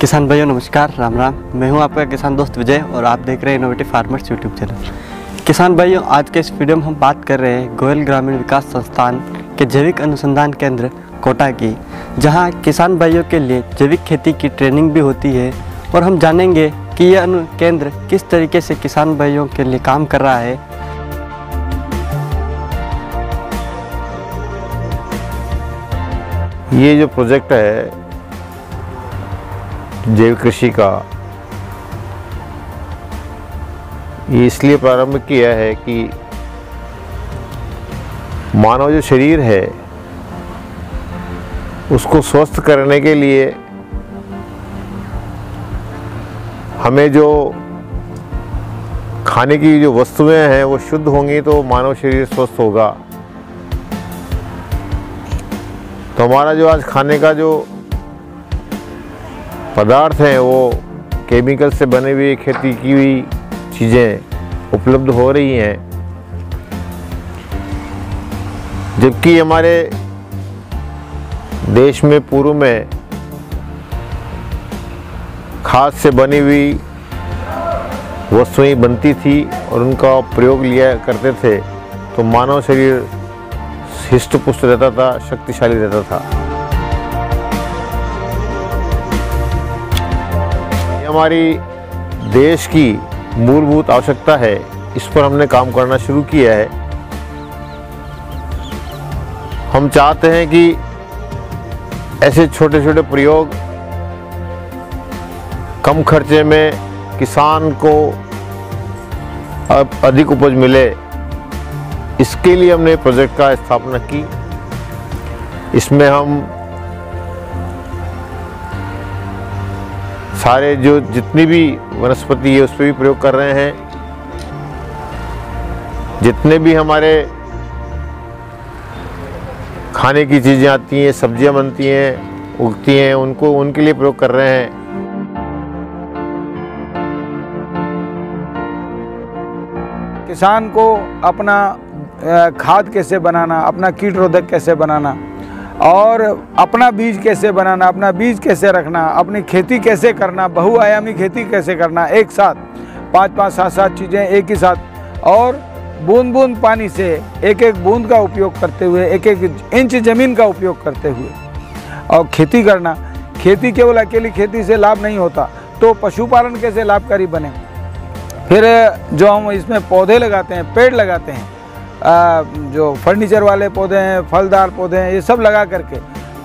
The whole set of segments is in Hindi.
किसान भाइयों नमस्कार, राम राम। मैं हूं आपका किसान दोस्त विजय और आप देख रहे हैं इनोवेटिव फार्मर्स यूट्यूब चैनल। किसान भाइयों, आज के इस वीडियो में हम बात कर रहे हैं गोयल ग्रामीण विकास संस्थान के जैविक अनुसंधान केंद्र कोटा की, जहां किसान भाइयों के लिए जैविक खेती की ट्रेनिंग भी होती है और हम जानेंगे कि यह केंद्र किस तरीके से किसान भाइयों के लिए काम कर रहा है। ये जो प्रोजेक्ट है जैविक कृषि का, ये इसलिए प्रारंभ किया है कि मानव जो शरीर है उसको स्वस्थ करने के लिए हमें जो खाने की जो वस्तुएं हैं वो शुद्ध होंगी तो मानव शरीर स्वस्थ होगा। तो हमारा जो आज खाने का जो पदार्थ हैं वो केमिकल से बने हुए खेती की हुई चीज़ें उपलब्ध हो रही हैं, जबकि हमारे देश में पूर्व में खाद से बनी हुई वस्तुएं बनती थी और उनका प्रयोग लिया करते थे तो मानव शरीर हिष्ट पुष्ट रहता था, शक्तिशाली रहता था। हमारी देश की मूलभूत आवश्यकता है, इस पर हमने काम करना शुरू किया है। हम चाहते हैं कि ऐसे छोटे छोटे प्रयोग कम खर्चे में किसान को अधिक उपज मिले, इसके लिए हमने प्रोजेक्ट का स्थापना की। इसमें हम सारे जो जितनी भी वनस्पति है उस पर भी प्रयोग कर रहे हैं। जितने भी हमारे खाने की चीज़ें आती हैं, सब्जियां बनती हैं, उगती हैं, उनके लिए प्रयोग कर रहे हैं। किसान को अपना खाद कैसे बनाना, अपना कीट रोधक कैसे बनाना और अपना बीज कैसे बनाना, अपना बीज कैसे रखना, अपनी खेती कैसे करना, बहुआयामी खेती कैसे करना, एक साथ 5-5, 7-7 चीज़ें एक ही साथ, और बूंद बूंद पानी से एक एक बूंद का उपयोग करते हुए, एक एक इंच ज़मीन का उपयोग करते हुए और खेती करना। खेती केवल अकेली खेती से लाभ नहीं होता, तो पशुपालन कैसे लाभकारी बने। फिर जो हम इसमें पौधे लगाते हैं, पेड़ लगाते हैं, जो फर्नीचर वाले पौधे हैं, फलदार पौधे हैं, ये सब लगा करके,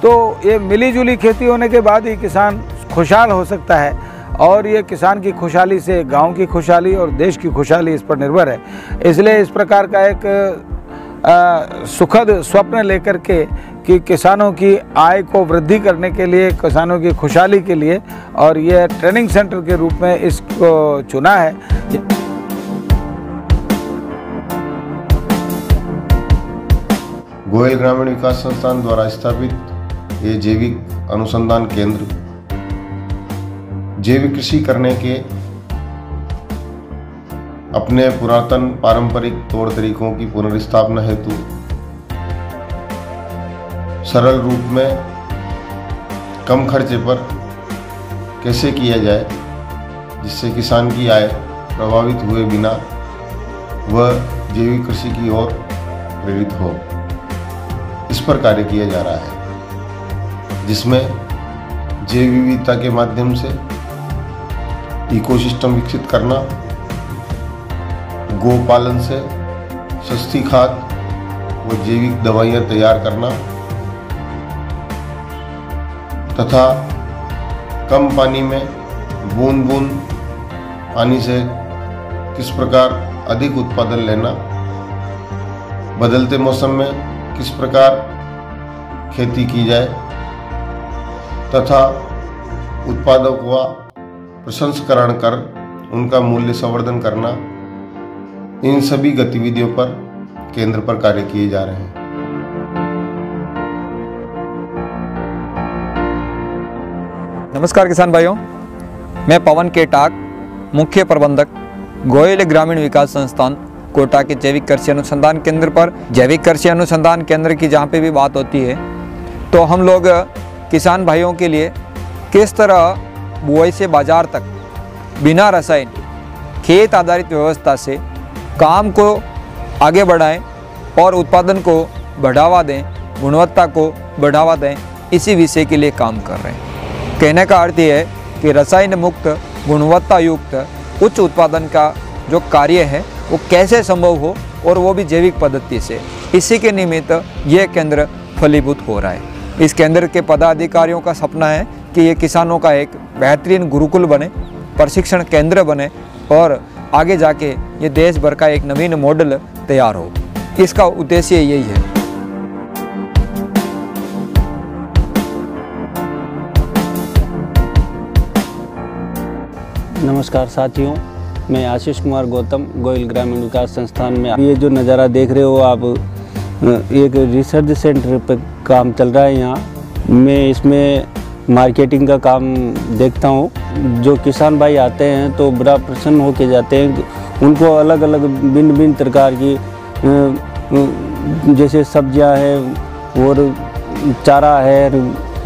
तो ये मिली जुली खेती होने के बाद ही किसान खुशहाल हो सकता है। और ये किसान की खुशहाली से गांव की खुशहाली और देश की खुशहाली इस पर निर्भर है। इसलिए इस प्रकार का एक सुखद स्वप्न लेकर के कि किसानों की आय को वृद्धि करने के लिए, किसानों की खुशहाली के लिए, और ये ट्रेनिंग सेंटर के रूप में इसको चुना है। गोयल ग्रामीण विकास संस्थान द्वारा स्थापित ये जैविक अनुसंधान केंद्र जैविक कृषि करने के अपने पुरातन पारंपरिक तौर तरीकों की पुनर्स्थापना हेतु सरल रूप में कम खर्चे पर कैसे किया जाए जिससे किसान की आय प्रभावित हुए बिना वह जैविक कृषि की ओर प्रेरित हो, इस पर कार्य किया जा रहा है, जिसमें जैव विविधता के माध्यम से इकोसिस्टम विकसित करना, गोपालन से सस्ती खाद व जैविक दवाइयाँ तैयार करना तथा कम पानी में बूंद बूंद पानी से किस प्रकार अधिक उत्पादन लेना, बदलते मौसम में किस प्रकार खेती की जाए तथा उत्पादों का प्रसंस्करण कर उनका मूल्य संवर्धन करना, इन सभी गतिविधियों पर केंद्र पर कार्य किए जा रहे हैं। नमस्कार किसान भाइयों, मैं पवन के टाक, मुख्य प्रबंधक गोयल ग्रामीण विकास संस्थान कोटा के जैविक कृषि अनुसंधान केंद्र पर। जैविक कृषि अनुसंधान केंद्र की जहाँ पे भी बात होती है तो हम लोग किसान भाइयों के लिए किस तरह बुआई से बाजार तक बिना रसायन खेत आधारित व्यवस्था से काम को आगे बढ़ाएं और उत्पादन को बढ़ावा दें, गुणवत्ता को बढ़ावा दें, इसी विषय के लिए काम कर रहे हैं। कहने का अर्थ ये है कि रसायन मुक्त गुणवत्ता युक्त उच्च उत्पादन का जो कार्य है वो कैसे संभव हो और वो भी जैविक पद्धति से, इसी के निमित्त यह केंद्र फलीभूत हो रहा है। इस केंद्र के पदाधिकारियों का सपना है कि ये किसानों का एक बेहतरीन गुरुकुल बने, प्रशिक्षण केंद्र बने और आगे जाके ये देश भर का एक नवीन मॉडल तैयार हो। इसका उद्देश्य यही है। नमस्कार साथियों, मैं आशीष कुमार गौतम गोयल ग्रामीण विकास संस्थान में। ये जो नज़ारा देख रहे हो आप, एक रिसर्च सेंटर पर काम चल रहा है यहाँ। मैं इसमें मार्केटिंग का काम देखता हूँ। जो किसान भाई आते हैं तो बड़ा प्रसन्न होके जाते हैं। उनको अलग अलग भिन्न भिन्न प्रकार की जैसे सब्जियां हैं और चारा है,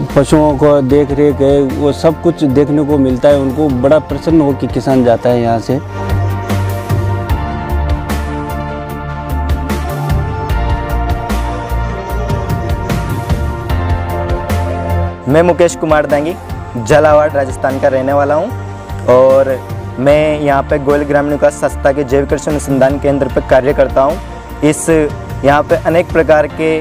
पशुओं को देख रेख है, वो सब कुछ देखने को मिलता है। उनको बड़ा प्रसन्न होकर किसान जाता है यहाँ से। मैं मुकेश कुमार दांगी झालावाड़ राजस्थान का रहने वाला हूँ और मैं यहाँ पे गोयल ग्रामीण विकास संस्था के जैविक कृषि अनुसंधान केंद्र पर कार्य करता हूँ। यहाँ पे अनेक प्रकार के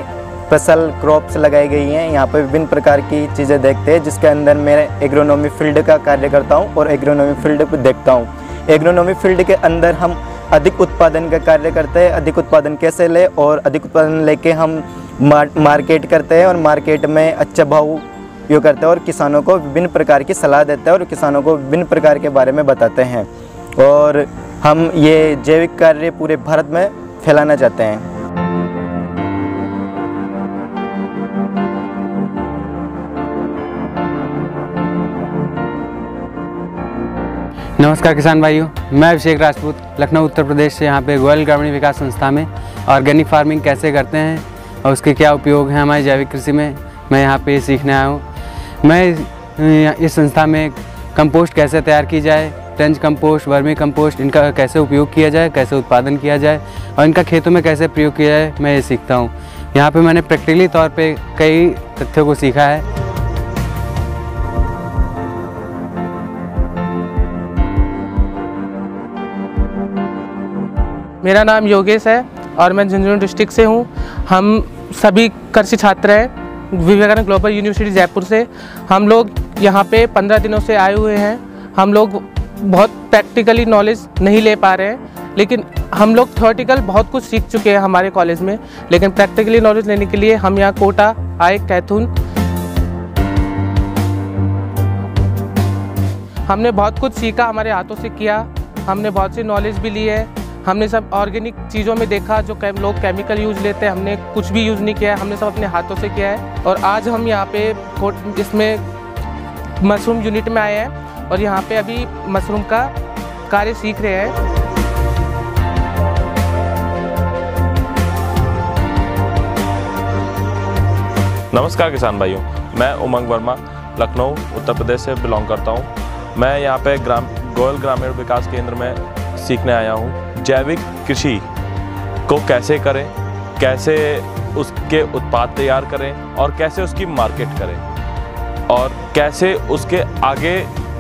फसल क्रॉप्स लगाई गई हैं। यहाँ पे विभिन्न प्रकार की चीज़ें देखते हैं, जिसके अंदर मैं एग्रोनॉमी फील्ड का कार्य करता हूँ और एग्रोनॉमी फील्ड पर देखता हूँ। एग्रोनॉमी फील्ड के अंदर हम अधिक उत्पादन का कार्य करते हैं। अधिक उत्पादन कैसे ले और अधिक उत्पादन लेके हम मार्केट करते हैं और मार्केट में अच्छा भाव यो करते हैं और किसानों को विभिन्न प्रकार की सलाह देते हैं और किसानों को विभिन्न प्रकार के बारे में बताते हैं। और हम ये जैविक कार्य पूरे भारत में फैलाना चाहते हैं। नमस्कार किसान भाइयों, मैं अभिषेक राजपूत लखनऊ उत्तर प्रदेश से यहाँ पे गोयल ग्रामीण विकास संस्था में ऑर्गेनिक फार्मिंग कैसे करते हैं और उसके क्या उपयोग हैं हमारी जैविक कृषि में, मैं यहाँ पे सीखने आया हूँ। मैं इस संस्था में कंपोस्ट कैसे तैयार की जाए, ट्रेंच कंपोस्ट, वर्मी कंपोस्ट, इनका कैसे उपयोग किया जाए, कैसे उत्पादन किया जाए और इनका खेतों में कैसे प्रयोग किया जाए, मैं ये सीखता हूँ। यहाँ पे मैंने प्रैक्टिकली तौर पे कई तथ्यों को सीखा है। मेरा नाम योगेश है और मैं झुंझुनू डिस्ट्रिक्ट से हूँ। हम सभी कृषि छात्र हैं विवेकानंद ग्लोबल यूनिवर्सिटी जयपुर से। हम लोग यहाँ पे 15 दिनों से आए हुए हैं। हम लोग बहुत प्रैक्टिकली नॉलेज नहीं ले पा रहे हैं, लेकिन हम लोग थ्योरेटिकल बहुत कुछ सीख चुके हैं हमारे कॉलेज में, लेकिन प्रैक्टिकली नॉलेज लेने के लिए हम यहाँ कोटा आए, कैथून। हमने बहुत कुछ सीखा, हमारे हाथों से किया, हमने बहुत सी नॉलेज भी ली है। हमने सब ऑर्गेनिक चीज़ों में देखा जो लोग केमिकल यूज़ लेते हैं, हमने कुछ भी यूज़ नहीं किया है, हमने सब अपने हाथों से किया है। और आज हम यहाँ पे इसमें मशरूम यूनिट में आए हैं और यहाँ पे अभी मशरूम का कार्य सीख रहे हैं। नमस्कार किसान भाइयों, मैं उमंग वर्मा लखनऊ उत्तर प्रदेश से बिलोंग करता हूँ। मैं यहाँ पे गोयल ग्रामीण विकास केंद्र में सीखने आया हूँ जैविक कृषि को कैसे करें, कैसे उसके उत्पाद तैयार करें और कैसे उसकी मार्केट करें और कैसे उसके आगे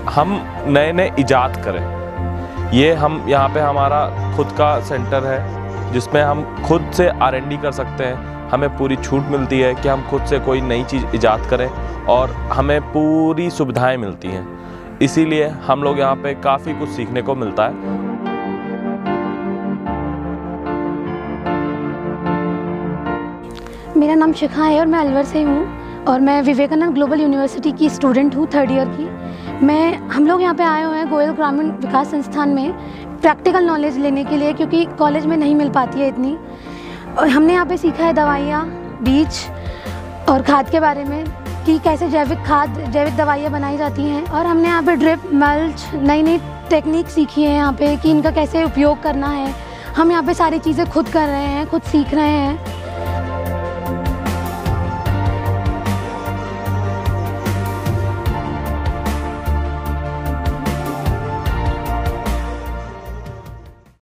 हम नए नए इजाद करें। ये हम यहाँ पे हमारा खुद का सेंटर है जिसमें हम खुद से R&D कर सकते हैं। हमें पूरी छूट मिलती है कि हम खुद से कोई नई चीज़ इजाद करें और हमें पूरी सुविधाएं मिलती हैं। इसीलिए हम लोग यहाँ पे काफ़ी कुछ सीखने को मिलता है। मेरा नाम शिखा है और मैं अलवर से हूँ और मैं विवेकानंद ग्लोबल यूनिवर्सिटी की स्टूडेंट हूँ, 3rd ईयर की। हम लोग यहाँ पे आए हुए हैं गोयल ग्रामीण विकास संस्थान में प्रैक्टिकल नॉलेज लेने के लिए, क्योंकि कॉलेज में नहीं मिल पाती है इतनी। और हमने यहाँ पे सीखा है दवाइयाँ, बीज और खाद के बारे में कि कैसे जैविक दवाइयाँ बनाई जाती हैं। और हमने यहाँ पे ड्रिप, मल्च, नई नई टेक्निक सीखी है यहाँ पे कि इनका कैसे उपयोग करना है। हम यहाँ पे सारी चीज़ें खुद कर रहे हैं, खुद सीख रहे हैं।